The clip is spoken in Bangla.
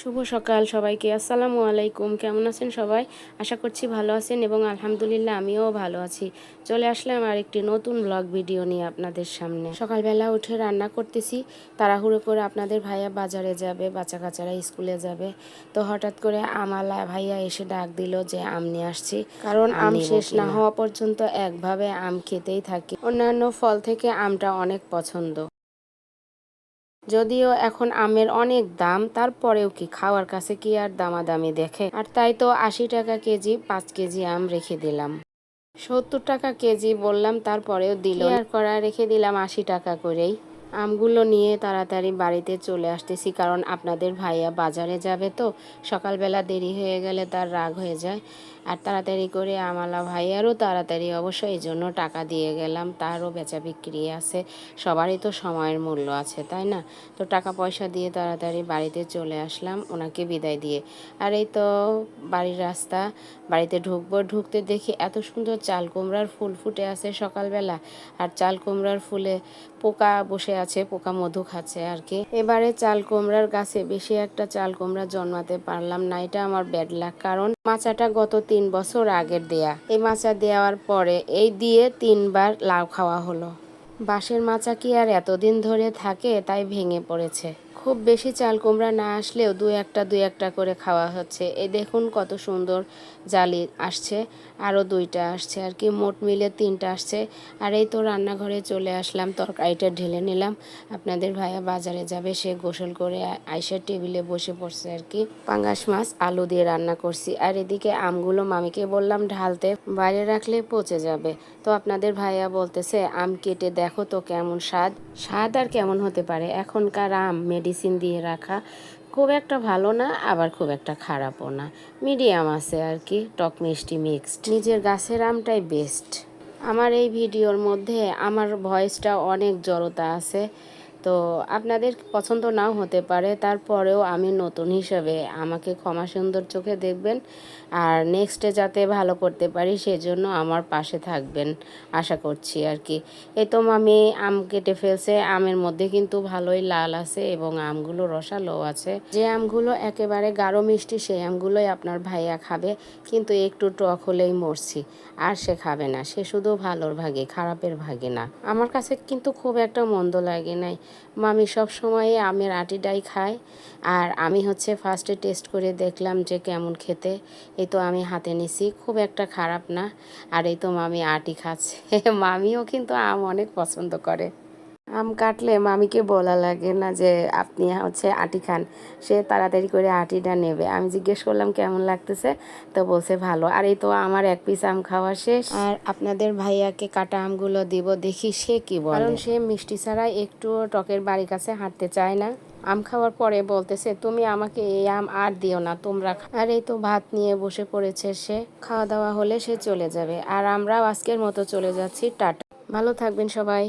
শুভ সকাল সবাইকে। আসসালামু আলাইকুম। কেমন আছেন সবাই? আশা করছি ভালো আছেন এবং আলহামদুলিল্লাহ আমিও ভালো আছি। চলে আসলাম আর একটি নতুন ব্লগ ভিডিও নিয়ে আপনাদের সামনে। সকালবেলা উঠে রান্না করতেছি, তাড়াহুড়ো করে। আপনাদের ভাইয়া বাজারে যাবে, বাচ্চা কাচ্চারা স্কুলে যাবে। তো হঠাৎ করে আমালা ভাইয়া এসে ডাক দিল যে আম নিয়ে আসছি, কারণ আম শেষ না হওয়া পর্যন্ত একভাবে আম খেতেই থাকি। অন্যান্য ফল থেকে আমটা অনেক পছন্দ। যদিও এখন আমের অনেক দাম, তারপরেও কি খাওয়ার কাছে কি আর দামাদামি দেখে। আর তাই তো 80 টাকা কেজি 5 কেজি আম রেখে দিলাম। 70 টাকা কেজি বললাম, তারপরেও দিল আর করা, রেখে দিলাম 80 টাকা করেই। আমগুলো নিয়ে তাড়াতাড়ি বাড়িতে চলে আসতেছি, কারণ আপনাদের ভাইয়া বাজারে যাবে। তো সকালবেলা দেরি হয়ে গেলে তার রাগ হয়ে যায়। আর তাড়াতাড়ি করে আমালা ভাইয়ারও তাড়াতাড়ি অবশ্য, এই জন্য টাকা দিয়ে গেলাম। তারও বেচা বিক্রি আছে, সবারই তো সময়ের মূল্য আছে, তাই না? তো টাকা পয়সা দিয়ে তাড়াতাড়ি বাড়িতে চলে আসলাম ওনাকে বিদায় দিয়ে। আর এই তো বাড়ির রাস্তা, বাড়িতে ঢুকবো। ঢুকতে দেখি এত সুন্দর চাল কুমড়ার ফুল ফুটে আছে সকালবেলা। আর চাল কুমড়ার ফুলে পোকা বসে আছে, পোকা মধু খাচ্ছে আর কি। এবারে চাল কুমড়ার গাছে বেশি একটা চাল কুমড়া জন্মাতে পারলাম না, এটা আমার ব্যাড লাক। কারণ মাচাটা গত 3 বছর আগের দেয়া। এই মাচা দেওয়ার পরে এই দিয়ে 3বার লাউ খাওয়া হলো। বাঁশের মাচা কি আর এতদিন ধরে থাকে, তাই ভেঙে পড়েছে। খুব বেশি চাল কুমড়া না আসলেও দু একটা করে খাওয়া হচ্ছে। এই দেখুন কত সুন্দর জালি আসছে, আরও 2টা আসছে আর কি, মোট মিলে 3টা আসছে। আর এই তো রান্নাঘরে চলে আসলাম, তরকারিটা ঢেলে নিলাম। আপনাদের ভাইয়া বাজারে যাবে, সে গোসল করে আইসার টেবিলে বসে পড়ছে আর কি। পাঙ্গাস মাছ আলু দিয়ে রান্না করছি। আর এদিকে আমগুলো মামিকে বললাম ঢালতে, বাইরে রাখলে পচে যাবে। তো আপনাদের ভাইয়া বলতেছে আম কেটে দেখো তো কেমন স্বাদ। স্বাদ আর কেমন হতে পারে, এখনকার আম মেডিসিন দিয়ে রাখা, খুব একটা ভালো না, আবার খুব একটা খারাপও না, মিডিয়াম আছে আর কি, টক মিষ্টি মিক্সড। নিজের গাছের আমটাই বেস্ট। আমার এই ভিডিওর মধ্যে আমার ভয়েসটা অনেক জড়তা আছে, তো আপনাদের পছন্দ নাও হতে পারে। তারপরেও আমি নতুন হিসেবে আমাকে ক্ষমা সুন্দর চোখে দেখবেন। আর নেক্সটে যাতে ভালো করতে পারি সেজন্য আমার পাশে থাকবেন আশা করছি আর কি। এই তো মামি আম কেটে ফেলছে। আমের মধ্যে কিন্তু ভালোই লাল আছে এবং আমগুলো রসালো আছে। যে আমগুলো একেবারে গাঢ় মিষ্টি সেই আমগুলোই আপনার ভাইয়া খাবে, কিন্তু একটু টক হলেই মরছি। আর সে খাবে না, সে শুধু ভালোর ভাগে, খারাপের ভাগে না। আমার কাছে কিন্তু খুব একটা মন্দ লাগে নাই। মামি সব সময় আমের আটিটাই খায়, আর আমি হচ্ছে ফার্স্টে টেস্ট করে দেখলাম যে কেমন খেতে। এই তো আমি হাতে নিছি, খুব একটা খারাপ না। আর এই তো মামি আটি খাচ্ছে। মামিও কিন্তু আম অনেক পছন্দ করে। আম কাটলে মামিকে বলা লাগে না যে আপনি হচ্ছে আটি খান, সে তাড়াতাড়ি করে আটিটা নেবে। আমি জিজ্ঞেস করলাম কেমন লাগতেছে, তো বলছে ভালো। আর এই তো আমার 1 পিস আম খাওয়া শেষ। আর আপনাদের ভাইয়াকে কাটা আমগুলো দিব, দেখি সে কি বলে। কারণ সে মিষ্টি ছাড়া একটু টকের বাড়ির কাছে হাঁটতে চায় না। আম খাওয়ার পরে বলতেছে তুমি আমাকে এই আম আর দিও না, তোমরা। আর এই তো ভাত নিয়ে বসে পড়েছে সে। খাওয়া দাওয়া হলে সে চলে যাবে, আর আমরাও আজকের মতো চলে যাচ্ছি। টাটা, ভালো থাকবেন সবাই।